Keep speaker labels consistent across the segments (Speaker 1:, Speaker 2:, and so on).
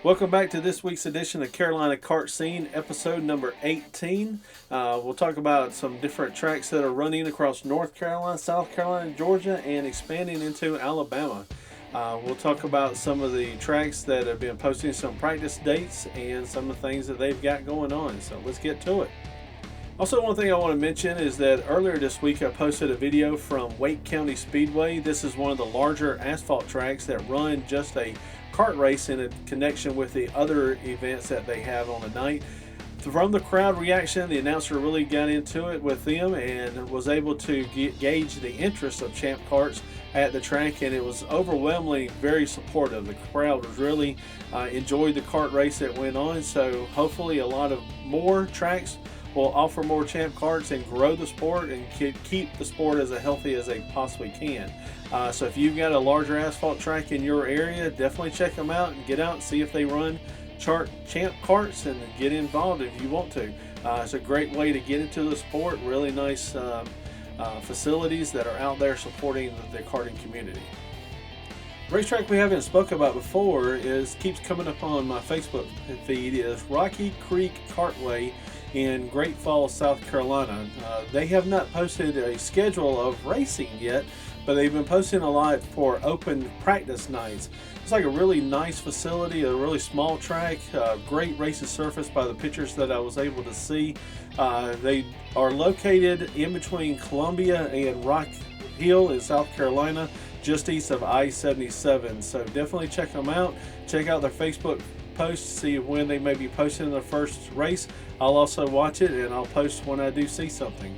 Speaker 1: Welcome back to this week's edition of Carolina Kart Scene, episode number 18. We'll talk about some different tracks that are running across North Carolina, South Carolina, Georgia, and expanding into Alabama. We'll talk about some of the tracks that have been posting some practice dates and some of the things that they've got going on. So let's get to it. Also, one thing I want to mention is that earlier this week I posted a video from Wake County Speedway. This is one of the larger asphalt tracks that run just a kart race in a connection with the other events that they have on the night. From the crowd reaction, the announcer really got into it with them and was able to gauge the interest of Champ Karts at the track, and it was overwhelmingly very supportive. The crowd was really enjoyed the kart race that went on, so hopefully a lot of more tracks will offer more Champ Karts and grow the sport and keep the sport as healthy as they possibly can. So if you've got a larger asphalt track in your area, definitely check them out and get out and see if they run Champ Karts and get involved if you want to. It's a great way to get into the sport. Really nice facilities that are out there supporting the karting community. Racetrack we haven't spoke about before keeps coming up on my Facebook feed is Rocky Creek Kartway in Great Falls, South Carolina. They have not posted a schedule of racing yet, but they've been posting a lot for open practice nights. It's like a really nice facility, a really small track, great racing surface by the pictures that I was able to see. They are located in between Columbia and Rock Hill in South Carolina, just east of I-77. So definitely check them out. Check out their Facebook post, see when they may be posting their first race. I'll also watch it and I'll post when I do see something.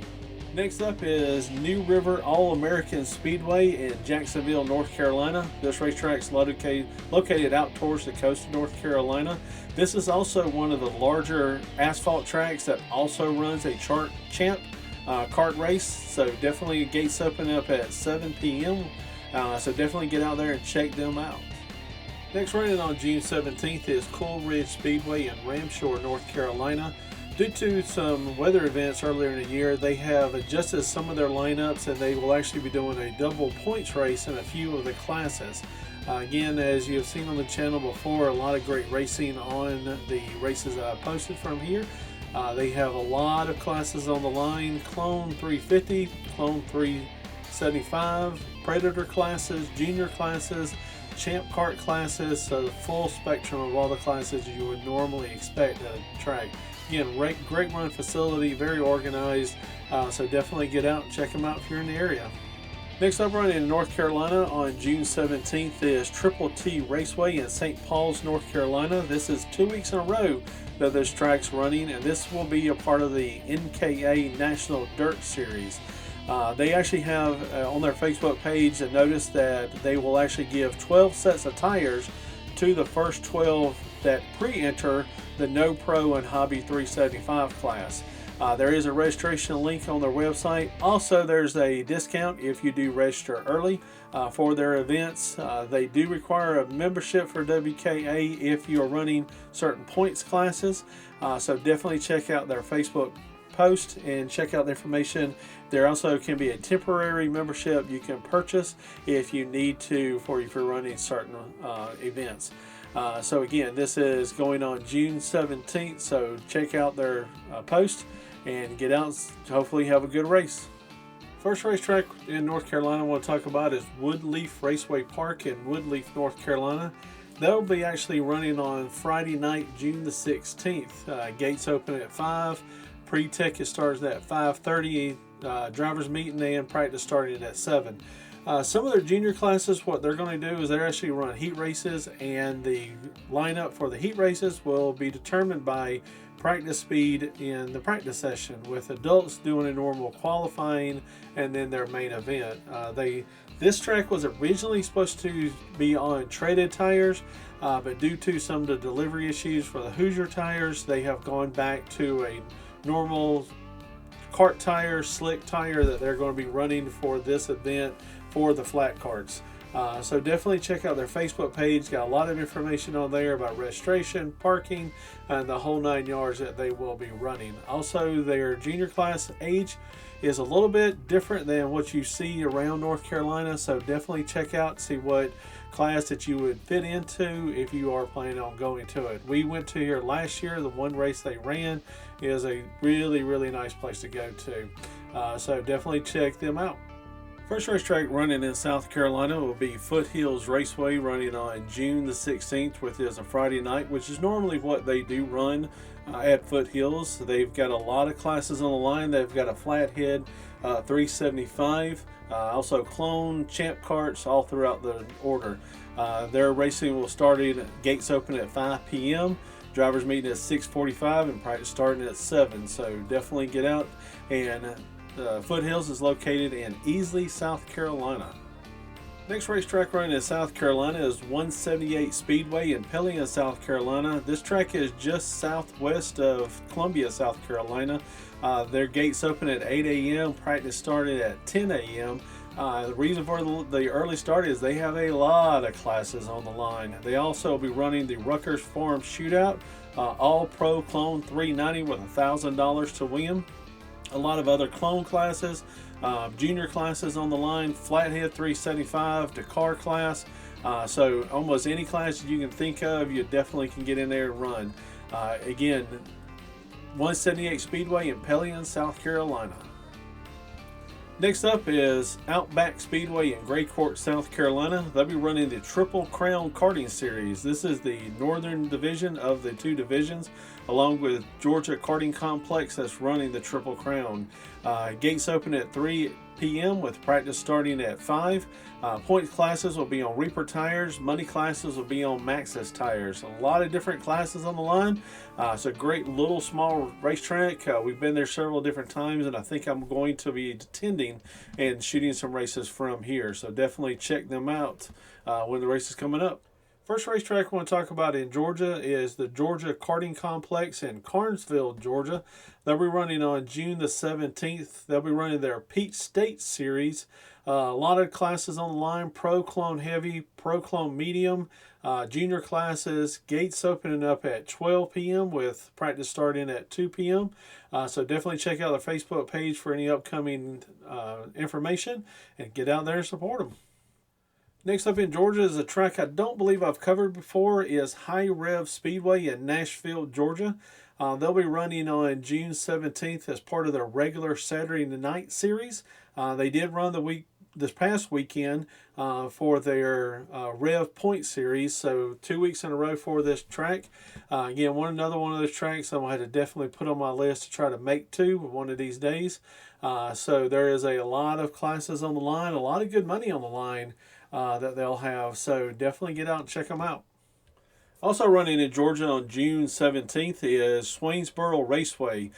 Speaker 1: Next up is New River All-American Speedway in Jacksonville, North Carolina. This racetrack is located out towards the coast of North Carolina. This is also one of the larger asphalt tracks that also runs a Champ kart race. So definitely gates open up at 7 p.m. So definitely get out there and check them out. Next running on June 17th is Cool Ridge Speedway in Ramshore, North Carolina. Due to some weather events earlier in the year, they have adjusted some of their lineups and they will actually be doing a double points race in a few of the classes. Again, as you have seen on the channel before, a lot of great racing on the races that I posted from here. They have a lot of classes on the line: Clone 350, Clone 375, Predator classes, Junior classes, Champ Kart classes, so the full spectrum of all the classes you would normally expect at a track. Again, great run facility, very organized, so definitely get out and check them out if you're in the area. Next up running in North Carolina on June 17th is Triple T Raceway in St. Paul's, North Carolina. This is 2 weeks in a row that this track's running, and this will be a part of the NKA National Dirt Series. They actually have on their Facebook page a notice that they will actually give 12 sets of tires to the first 12 that pre-enter the No Pro and Hobby 375 class. There is a registration link on their website. Also, there's a discount if you do register early for their events. They do require a membership for WKA if you are running certain points classes. So definitely check out their Facebook post and check out the information. There also can be a temporary membership you can purchase if you need to if you're running certain events. So again, this is going on June 17th, so check out their post and get out and hopefully have a good race. First racetrack in North Carolina I want to talk about is Woodleaf Raceway Park in Woodleaf, North Carolina. They'll be actually running on Friday night, June the 16th. Gates open at 5. Pre-tech starts at 5:30. Drivers meeting and practice starting at 7. Some of their junior classes, what they're going to do is they're actually run heat races, and the lineup for the heat races will be determined by practice speed in the practice session, with adults doing a normal qualifying and then their main event. This track was originally supposed to be on treaded tires, but due to some of the delivery issues for the Hoosier tires, they have gone back to a normal kart tire, slick tire that they're going to be running for this event for the flat karts. So definitely check out their Facebook page. Got a lot of information on there about registration, parking, and the whole 9 yards that they will be running. Also, their junior class age is a little bit different than what you see around North Carolina. So definitely check out, see what class that you would fit into if you are planning on going to it. We went to here last year. The one race they ran is a really nice place to go to. So definitely check them out. First racetrack running in South Carolina will be Foothills Raceway, running on June the 16th, which is a Friday night, which is normally what they do run at Foothills. They've got a lot of classes on the line. They've got a flathead 375, also clone, champ carts, all throughout the order. Their racing will start in, gates open at 5 p.m. Drivers meeting at 6:45 and practice starting at 7. So definitely get out. And Foothills is located in Easley, South Carolina. Next racetrack running in South Carolina is 178 Speedway in Pelham, South Carolina. This track is just southwest of Columbia, South Carolina. Their gates open at 8 a.m. Practice started at 10 a.m. The reason for the early start is they have a lot of classes on the line. They also will be running the Rutgers Farm Shootout, All Pro Clone 390 with $1,000 to win. A lot of other clone classes, junior classes on the line, flathead 375, Dakar class. So almost any class you can think of, you definitely can get in there and run. Again, 178 Speedway in Pelham, South Carolina. Next up is Outback Speedway in Gray Court, South Carolina. They'll be running the Triple Crown Karting Series. This is the northern division of the two divisions, along with Georgia Karting Complex that's running the Triple Crown. Gates open at 3 p.m. with practice starting at 5. Point classes will be on Reaper tires. Money classes will be on Maxxis tires. A lot of different classes on the line. It's a great little small racetrack. We've been there several different times, and I think I'm going to be attending and shooting some races from here. So definitely check them out when the race is coming up. First racetrack I want to talk about in Georgia is the Georgia Karting Complex in Carnesville, Georgia. They'll be running on June the 17th. They'll be running their Peach State Series. A lot of classes on the line: Pro Clone Heavy, Pro Clone Medium, junior classes. Gates opening up at 12 p.m. with practice starting at 2 p.m. So definitely check out their Facebook page for any upcoming information and get out there and support them. Next up in Georgia is a track I don't believe I've covered before, is High Rev Speedway in Nashville, Georgia. They'll be running on June 17th as part of their regular Saturday night series. They did run this past weekend for their Rev Point Series, so 2 weeks in a row for this track. Again, another one of those tracks I'm going to have to definitely put on my list to try to make to one of these days. So there is a lot of classes on the line, a lot of good money on the line that they'll have, so definitely get out and check them out. Also running in Georgia on June 17th is Swainsboro Raceway.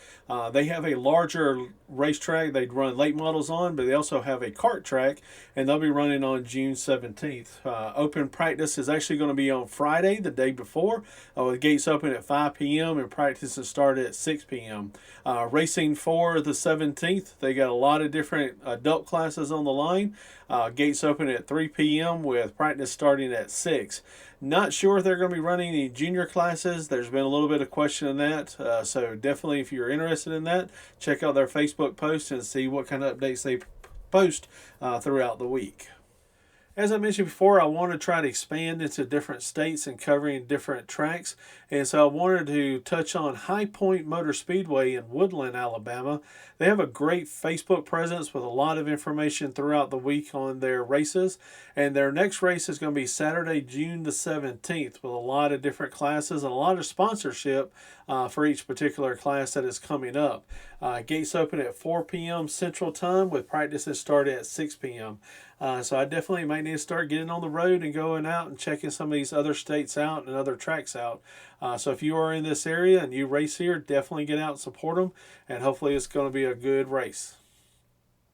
Speaker 1: They have a larger racetrack they'd run late models on, but they also have a kart track, and they'll be running on June 17th. Open practice is actually going to be on Friday, the day before, with gates open at 5 p.m. and practice is started at 6 p.m. Racing for the 17th, they got a lot of different adult classes on the line. Gates open at 3 p.m. with practice starting at 6. Not sure if they're going to be running any junior classes. There's been a little bit of question in that. So definitely, if you're interested in that, check out their Facebook post and see what kind of updates they post throughout the week. As I mentioned before, I want to try to expand into different states and covering different tracks. And so I wanted to touch on High Point Motor Speedway in Woodland, Alabama. They have a great Facebook presence with a lot of information throughout the week on their races. And their next race is going to be Saturday, June the 17th, with a lot of different classes and a lot of sponsorship for each particular class that is coming up. Gates open at 4 p.m. Central Time with practices start at 6 p.m. So I definitely might need to start getting on the road and going out and checking some of these other states out and other tracks out. So if you are in this area and you race here, definitely get out and support them, and hopefully it's going to be a good race.